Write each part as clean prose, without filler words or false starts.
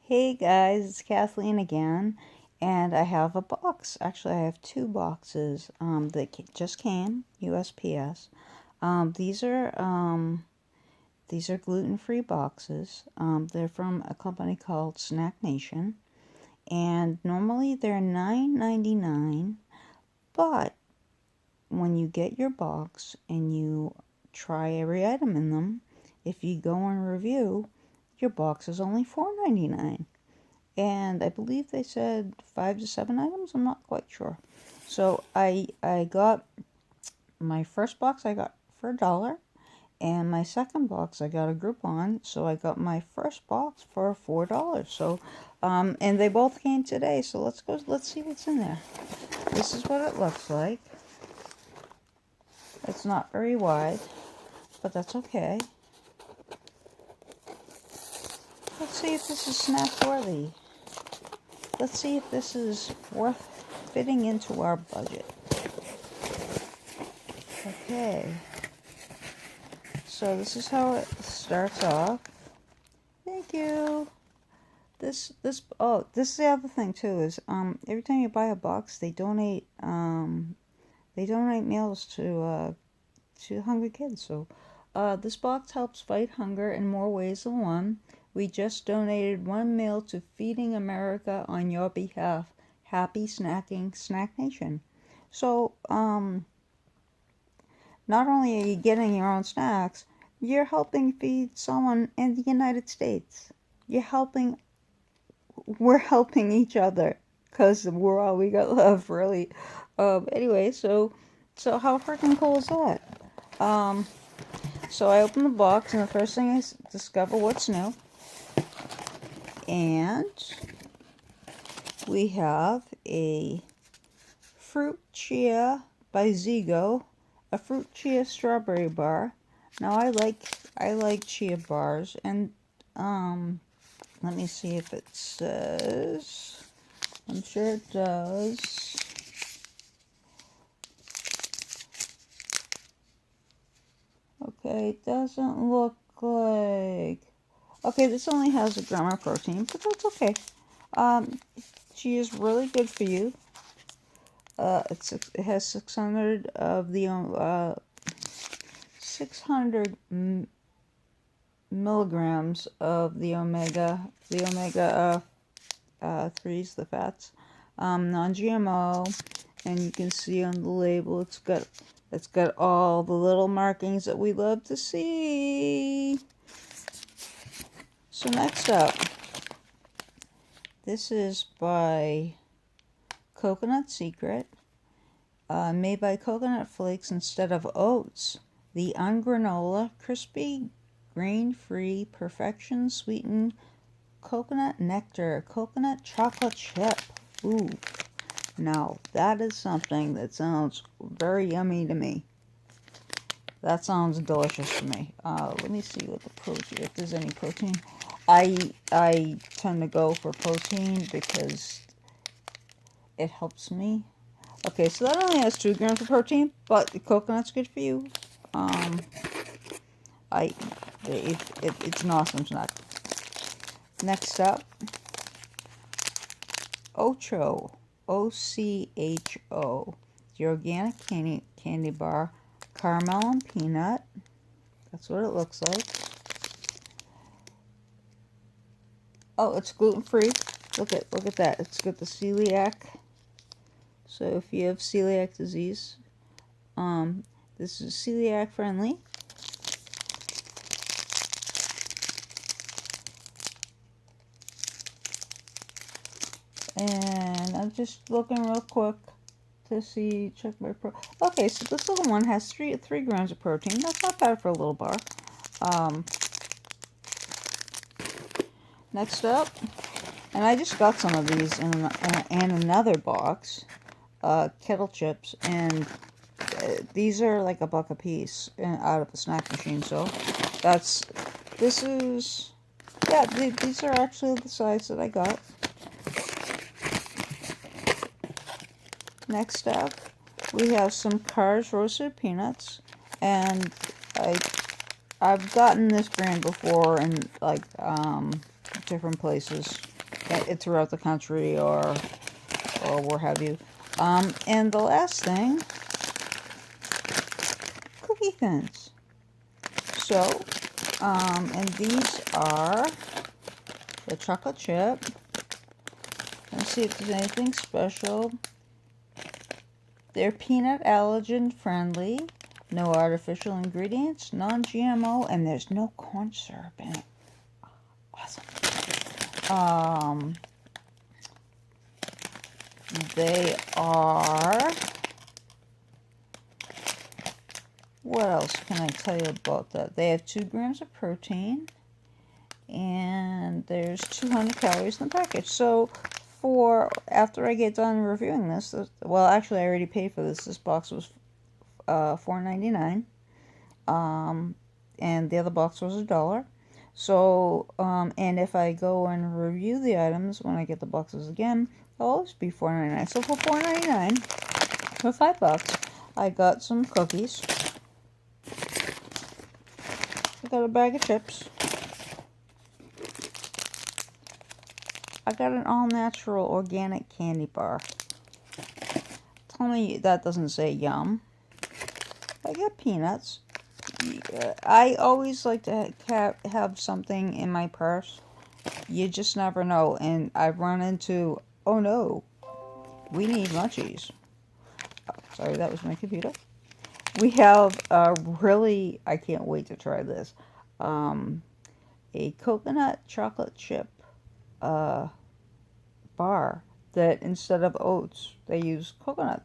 Hey guys, it's Kathleen again, and I have a box. Actually, I have two boxes that just came USPS. These are gluten-free boxes. They're from a company called SnackNation, and normally they're $9.99. But when you get your box and you try every item in them, if you go and review, your box is only $4.99. And I believe they said 5 to 7 items. I'm not quite sure. So I got my first box I got for $1, and my second box I got a Groupon, so I got my first box for $4. So and they both came today. So let's see what's in there. This is what it looks like. It's not very wide, but that's okay. Let's see if this is snack worthy. Let's see if this is worth fitting into our budget. Okay. So this is how it starts off. Thank you. This is the other thing too, is every time you buy a box, they donate meals to hungry kids. So this box helps fight hunger in more ways than one. We just donated 1 meal to Feeding America on your behalf. Happy snacking, SnackNation. So, not only are you getting your own snacks, you're helping feed someone in the United States. We're helping each other, because we're all we got left, really. Anyway, so how freaking cool is that? So I open the box, and the first thing I discover what's new. And we have a Fruit Chia by Zigo, a Fruit Chia strawberry bar. Now I like chia bars, and let me see if it says. I'm sure it does. Okay, it doesn't look like. Okay, this only has a gram of protein, but that's okay. Chia is really good for you. It has 600 of the 600 milligrams of the omega 3s, the fats, non-GMO, and you can see on the label it's got all the little markings that we love to see. So next up, this is by Coconut Secret, made by coconut flakes instead of oats. The ungranola, crispy, grain-free, perfection sweetened coconut nectar, coconut chocolate chip. Ooh, now that is something that sounds very yummy to me. That sounds delicious to me. Let me see what the protein, if there's any protein. I tend to go for protein because it helps me. Okay, so that only has 2 grams of protein, but the coconut's good for you. It's an awesome snack. Next up, Ocho, O-C-H-O, the organic candy bar, caramel and peanut. That's what it looks like. Oh, it's gluten-free. Look at that. It's got the celiac. So if you have celiac disease, this is celiac friendly. And I'm just looking real quick to see, check my okay, so this little one has 3 grams of protein. That's not bad for a little bar. Next up, and I just got some of these in another box, kettle chips, and these are like $1 a piece out of the snack machine. So these are actually the size that I got. Next up, we have some Cars roasted peanuts, and I've gotten this brand before in like different places. throughout the country or what have you. And the last thing, cookie thins. So, and these are the chocolate chip. Let's see if there's anything special. They're peanut allergen friendly, no artificial ingredients, non-GMO, and there's no corn syrup in it. Awesome. They are, what else can I tell you about that? They have 2 grams of protein, and there's 200 calories in the package. So after I get done reviewing this, well, actually I already paid for this. This box was $4.99, and the other box was $1. So, and if I go and review the items when I get the boxes again, they'll always be $4.99. So for $4.99, for $5, I got some cookies. I got a bag of chips. I got an all-natural organic candy bar. Tell me that doesn't say yum. I got peanuts. I always like to have something in my purse. You just never know. And I've run into, oh no, we need munchies. Oh, sorry, that was my computer. We have a really, I can't wait to try this, a coconut chocolate chip bar that instead of oats, they use coconut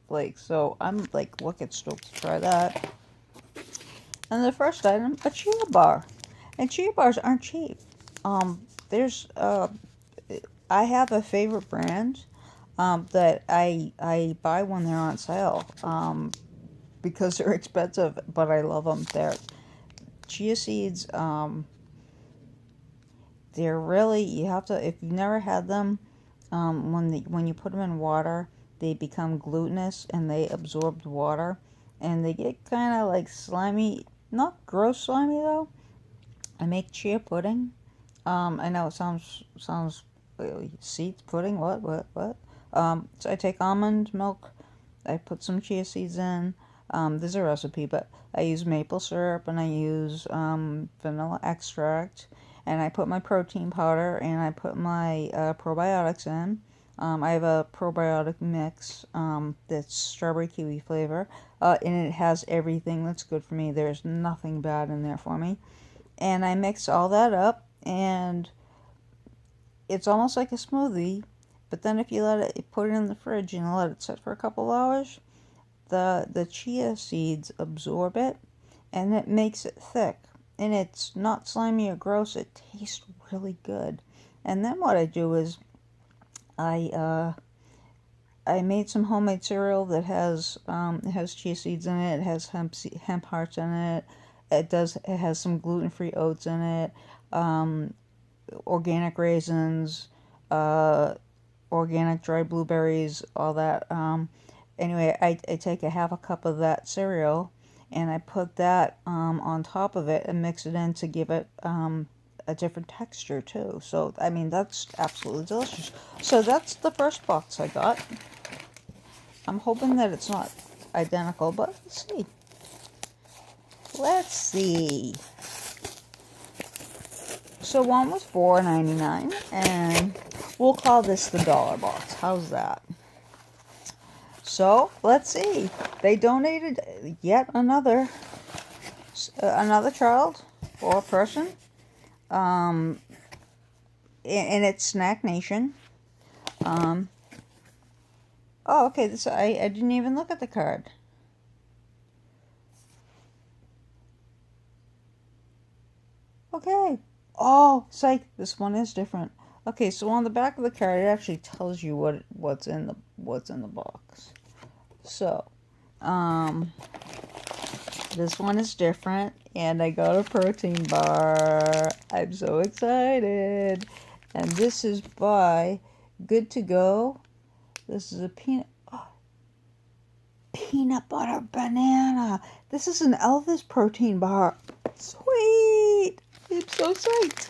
flakes. So I'm like wicked stoked to try that. And the first item, a chia bar. And chia bars aren't cheap. I have a favorite brand that I buy when they're on sale because they're expensive, but I love them. They're chia seeds. They're really, you have to, if you've never had them, when you put them in water, they become glutinous and they absorb the water, and they get kind of like slimy, not gross slimy though. I make chia pudding. I know it sounds seeds pudding. What? So I take almond milk. I put some chia seeds in. There's a recipe, but I use maple syrup and I use vanilla extract, and I put my protein powder and I put my probiotics in. I have a probiotic mix that's strawberry kiwi flavor, and it has everything that's good for me. There's nothing bad in there for me. And I mix all that up, and it's almost like a smoothie, but then if you put it in the fridge and let it sit for a couple hours, the chia seeds absorb it, and it makes it thick. And it's not slimy or gross, it tastes really good. And then what I do is, I made some homemade cereal that has chia seeds in it, it has hemp hearts in it, it has some gluten-free oats in it, organic raisins, organic dried blueberries, all that. Anyway, I take half a cup of that cereal and I put that on top of it and mix it in to give it a different texture too. So, I mean, that's absolutely delicious. So that's the first box I got. I'm hoping that it's not identical, but let's see. Let's see. So one was $4.99, and we'll call this the dollar box. How's that? So let's see. They donated yet another child or person. And it's SnackNation. Oh, okay. This I didn't even look at the card. Okay. Oh, psych. This one is different. Okay, so on the back of the card, it actually tells you what's in the box. So, this one is different, and I got a protein bar. I'm so excited. And this is by Good to Go. This is a peanut butter banana. This is an Elvis protein bar. Sweet. I'm so psyched.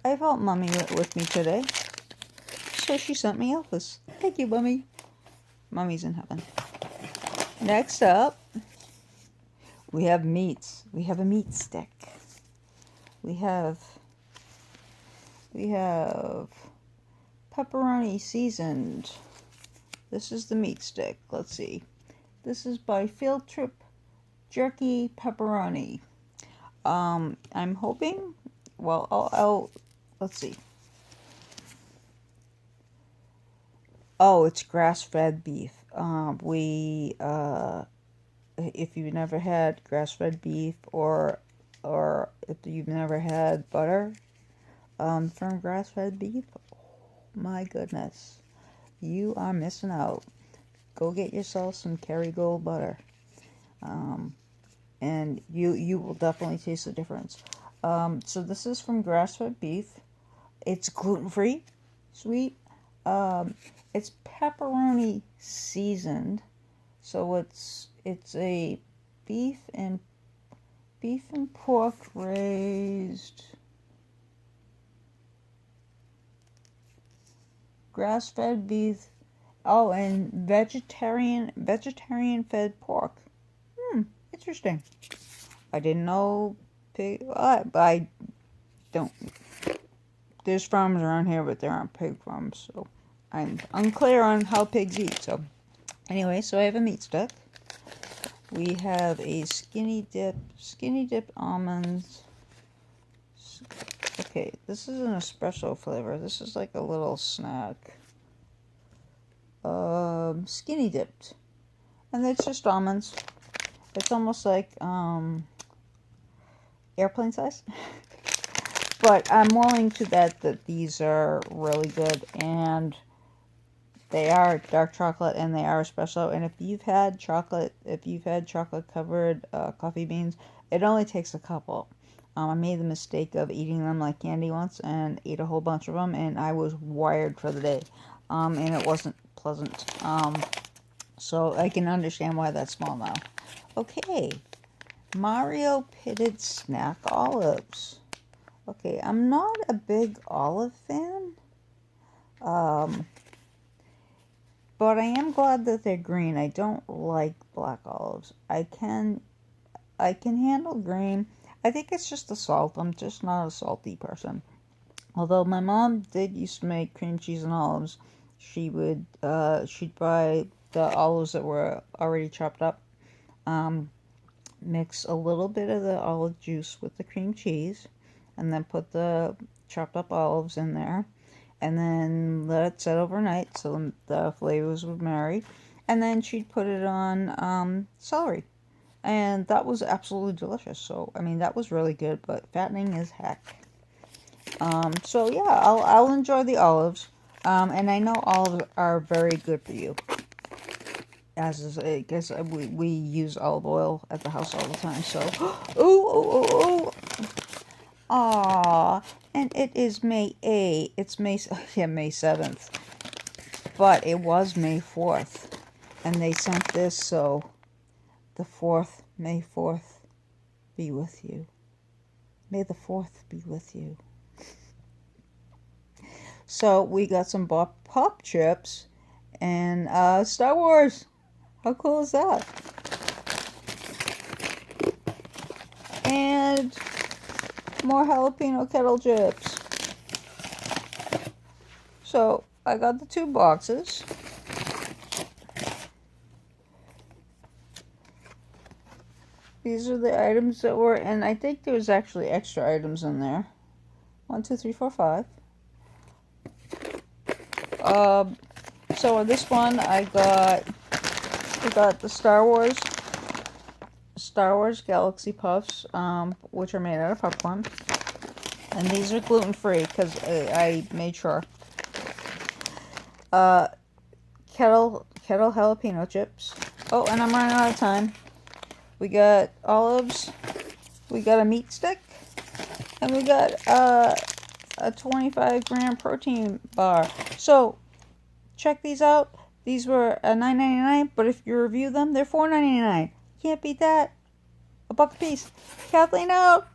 I felt Mommy with me today, so she sent me Elvis. Thank you, Mommy. Mommy's in heaven. Next up, we have meats. We have a meat stick. We have pepperoni seasoned. This is the meat stick. Let's see. This is by Field Trip Jerky Pepperoni. I'm hoping, well, I'll let's see. Oh, it's grass-fed beef. If you've never had grass-fed beef or if you've never had butter from grass-fed beef, oh my goodness, you are missing out. Go get yourself some Kerrygold butter, and you will definitely taste the difference. So this is from grass-fed beef. It's gluten-free, sweet. It's pepperoni seasoned, so it's a beef and pork raised, grass-fed beef. Oh, and vegetarian fed pork. Interesting. I didn't know pig. I don't. There's farms around here, but there aren't pig farms, so I'm unclear on how pigs eat. So anyway, so I have a meat stick. We have a skinny dip almonds. Okay, this is an espresso flavor. This is like a little snack. Skinny dipped, and it's just almonds. It's almost like airplane size. But I'm willing to bet that these are really good, and they are dark chocolate, and they are espresso. And if you've had chocolate covered coffee beans, it only takes a couple. I made the mistake of eating them like candy once, and ate a whole bunch of them, and I was wired for the day, and it wasn't pleasant. So I can understand why that's small now. Okay, Mario pitted snack olives. Okay, I'm not a big olive fan, but I am glad that they're green. I don't like black olives. I can handle green. I think it's just the salt. I'm just not a salty person. Although my mom did used to make cream cheese and olives, she'd buy the olives that were already chopped up, mix a little bit of the olive juice with the cream cheese, and then put the chopped up olives in there, and then let it set overnight so the flavors would marry, and then she'd put it on celery, and that was absolutely delicious. So I mean, that was really good, but fattening as heck. So yeah, I'll enjoy the olives, and I know olives are very good for you. As is, I guess we use olive oil at the house all the time. So, oh. Aww, and it is May 8th. It's May 7th. But it was May 4th. And they sent this, so the 4th, May 4th, be with you. May the 4th be with you. So we got some pop chips and Star Wars. How cool is that? And more jalapeno kettle chips. So I got the 2 boxes. These are the items that were, and I think there was actually extra items in there. 1, 2, 3, 4, 5. So on this one, we got the Star Wars Galaxy Puffs, which are made out of popcorn. And these are gluten-free, because I made sure. Kettle jalapeno chips. Oh, and I'm running out of time. We got olives. We got a meat stick. And we got a 25-gram protein bar. So, check these out. These were $9.99, but if you review them, they're $4.99. Can't beat that. $1 a piece. Kathleen out.